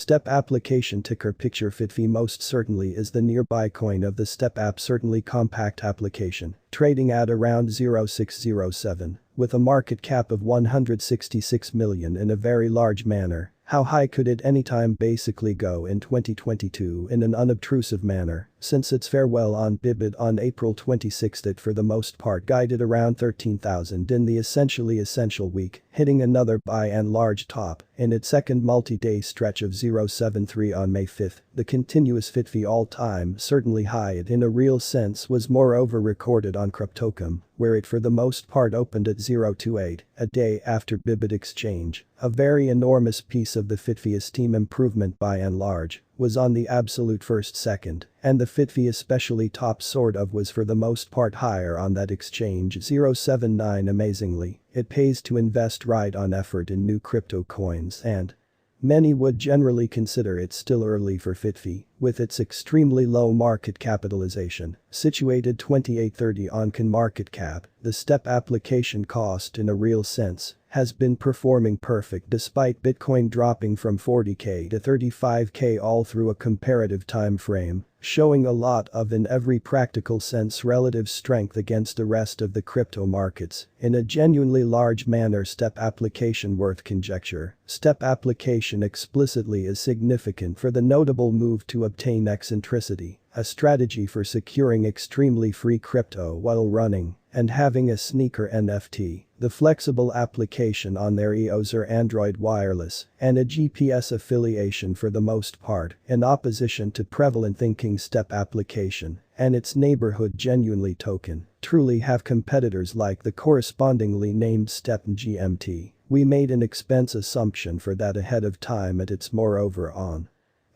Step application ticker picture Fitfi most certainly is the nearby coin of the stepapp certainly compact application, trading at around 0607, with a market cap of 166 million in a very large manner. How high could it anytime basically go in 2022 in an unobtrusive manner, since its farewell on Bybit on April 26 it for the most part guided around 13,000 in the essential week, hitting another by and large top in its second multi-day stretch of 073 on May 5. The continuous Fitfi all-time certainly high it in a real sense was moreover recorded on Cryptocom, where it for the most part opened at 028, a day after Bybit exchange. A very enormous piece of the Fitfi esteem improvement by and large was on the absolute first second, and the Fitfi especially top sort of was for the most part higher on that exchange 079 amazingly. It pays to invest right on effort in new crypto coins and many would generally consider it still early for Fitfi, with its extremely low market capitalization, situated 2830 on CoinMarketCap, the step application cost in a real sense has been performing perfect despite Bitcoin dropping from 40k to 35k all through a comparative time frame, showing a lot of in every practical sense relative strength against the rest of the crypto markets, in a genuinely large manner step application worth conjecture. Step application explicitly is significant for the notable move to obtain eccentricity, a strategy for securing extremely free crypto while running and having a sneaker NFT, the flexible application on their iOS or Android wireless, and a GPS affiliation for the most part, in opposition to prevalent thinking step application and its neighborhood genuinely token, truly have competitors like the correspondingly named step GMT. We made an expense assumption for that ahead of time at its moreover on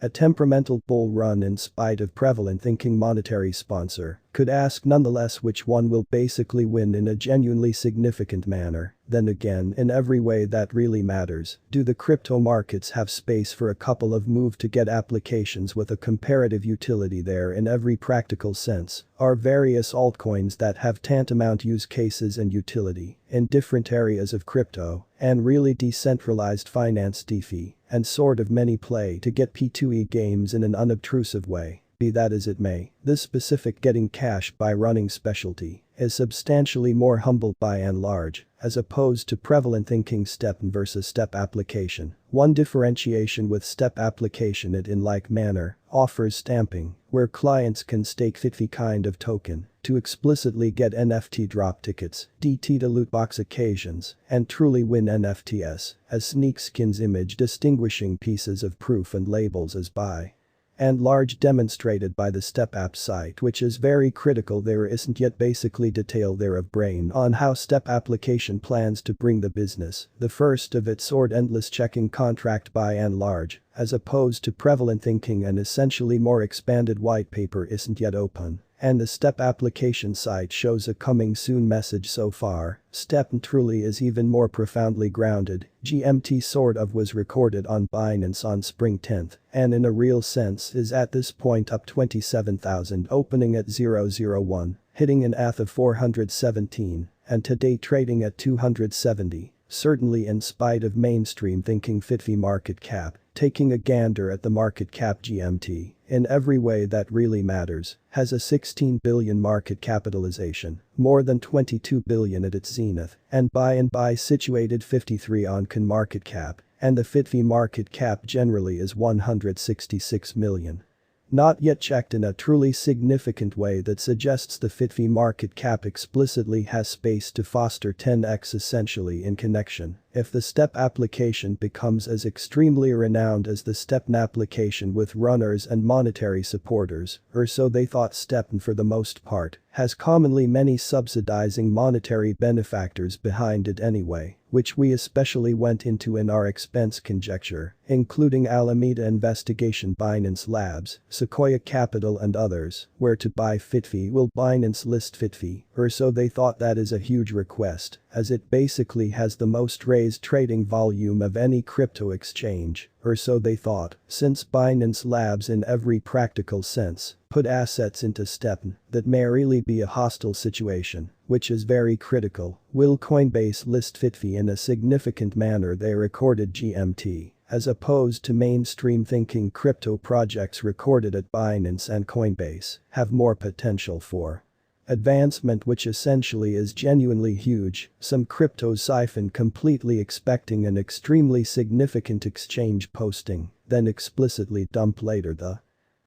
a temperamental bull run in spite of prevalent thinking monetary sponsor, could ask nonetheless which one will basically win in a genuinely significant manner. Then again in every way that really matters, do the crypto markets have space for a couple of move to get applications with a comparative utility there in every practical sense, are various altcoins that have tantamount use cases and utility in different areas of crypto, and really decentralized finance DeFi, and sort of many play to get P2E games in an unobtrusive way. Be that as it may, this specific getting cash by running specialty is substantially more humble by and large, as opposed to prevalent thinking step versus step application. One differentiation with step application it in like manner offers stamping, where clients can stake Fitfi kind of token to explicitly get NFT drop tickets, DT to loot box occasions, and truly win NFTs as sneak skins image distinguishing pieces of proof and labels as by and large demonstrated by the stepapp site, which is very critical. There isn't yet basically detail there of brain on how step application plans to bring the business, the first of its sort endless checking contract by and large, as opposed to prevalent thinking and essentially more expanded white paper isn't yet open. And the step application site shows a coming soon message so far. Step truly is even more profoundly grounded. GMT sort of was recorded on Binance on spring 10th and in a real sense is at this point up 27,000 opening at 001, hitting an ATH of 417 and today trading at 270. Certainly in spite of mainstream thinking Fitfi market cap, taking a gander at the market cap GMT, in every way that really matters, has a 16 billion market capitalization, more than 22 billion at its zenith, and by situated 53 on CoinMarketCap, and the Fitfi market cap generally is 166 million. Not yet checked in a truly significant way that suggests the Fitfi market cap explicitly has space to foster 10x essentially in connection. If the step application becomes as extremely renowned as the STEPN application with runners and monetary supporters, or so they thought STEPN for the most part, has commonly many subsidizing monetary benefactors behind it anyway, which we especially went into in our expense conjecture, including Alameda Investigation, Binance Labs, Sequoia Capital and others, where to buy Fitfi will Binance list Fitfi, or so they thought. That is a huge request, as it basically has the most raised trading volume of any crypto exchange, or so they thought, since Binance Labs in every practical sense put assets into STEPN, that may really be a hostile situation, which is very critical. Will Coinbase list Fitfi in a significant manner? They recorded GMT as opposed to mainstream thinking. Crypto projects recorded at Binance and Coinbase have more potential for advancement, which essentially is genuinely huge. Some cryptos siphon completely, expecting an extremely significant exchange posting, then explicitly dump later.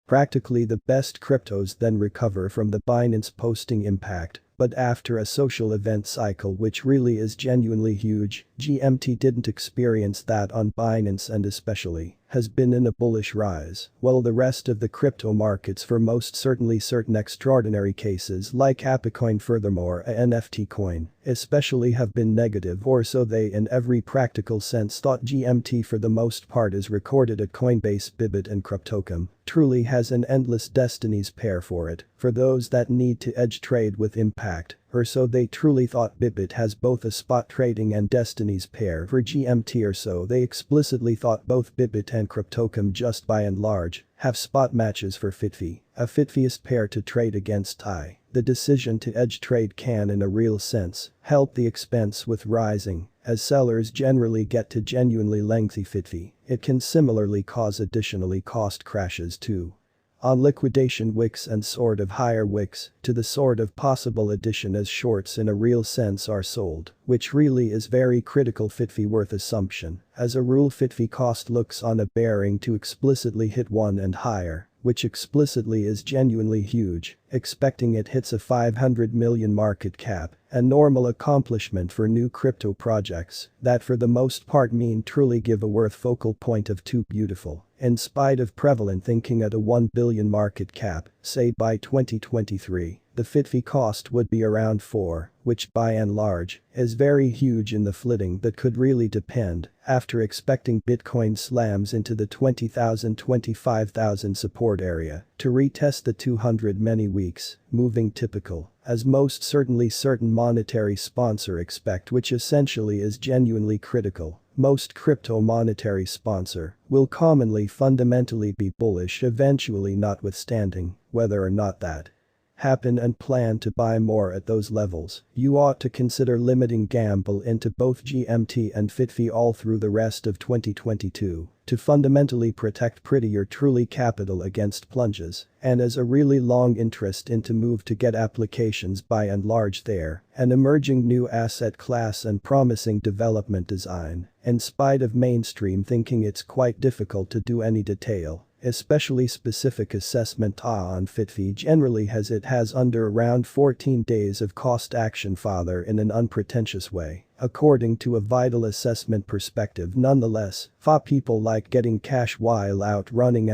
Practically the best cryptos then recover from the Binance posting impact, but after a social event cycle which really is genuinely huge. GMT didn't experience that on Binance and especially has been in a bullish rise, while the rest of the crypto markets, for most certainly certain extraordinary cases like Appicoin, furthermore a NFT coin, especially have been negative, or so they in every practical sense thought. GMT for the most part is recorded at Coinbase, Bybit and Cryptocom, truly has an endless destinies pair for it, for those that need to edge trade with impact, or so they truly thought. Bybit has both a spot trading and destinies pair for GMT, or so they explicitly thought. Both Bybit and Cryptocom just by and large have spot matches for Fitfi, a Fitfiest pair to trade against. The decision to edge trade can in a real sense help the expense with rising, as sellers generally get to genuinely lengthy Fitfi. It can similarly cause additionally cost crashes too. On liquidation wicks and sort of higher wicks to the sort of possible addition as shorts in a real sense are sold, which really is very critical. Fitfi worth assumption. As a rule, Fitfi cost looks on a bearing to explicitly hit 1 and higher, which explicitly is genuinely huge, expecting it hits a 500 million market cap, a normal accomplishment for new crypto projects that for the most part mean truly give a worth focal point of too beautiful. In spite of prevalent thinking at a 1 billion market cap, say by 2023, the Fitfi cost would be around 4, which by and large is very huge in the flitting that could really depend after expecting Bitcoin slams into the 20,000-25,000 support area to retest the 200 many weeks, moving typical, as most certainly certain monetary sponsor expect, which essentially is genuinely critical. Most crypto monetary sponsor will commonly fundamentally be bullish eventually, notwithstanding whether or not that happen and plan to buy more at those levels. You ought to consider limiting gamble into both GMT and Fitfi all through the rest of 2022 to fundamentally protect your truly capital against plunges, and as a really long interest into move to get applications by and large there, an emerging new asset class and promising development design. In spite of mainstream thinking, it's quite difficult to do any detail, especially specific assessment on Fitfi generally, as it has under around 14 days of cost action father in an unpretentious way, according to a vital assessment perspective. Nonetheless, people like getting cash while out running and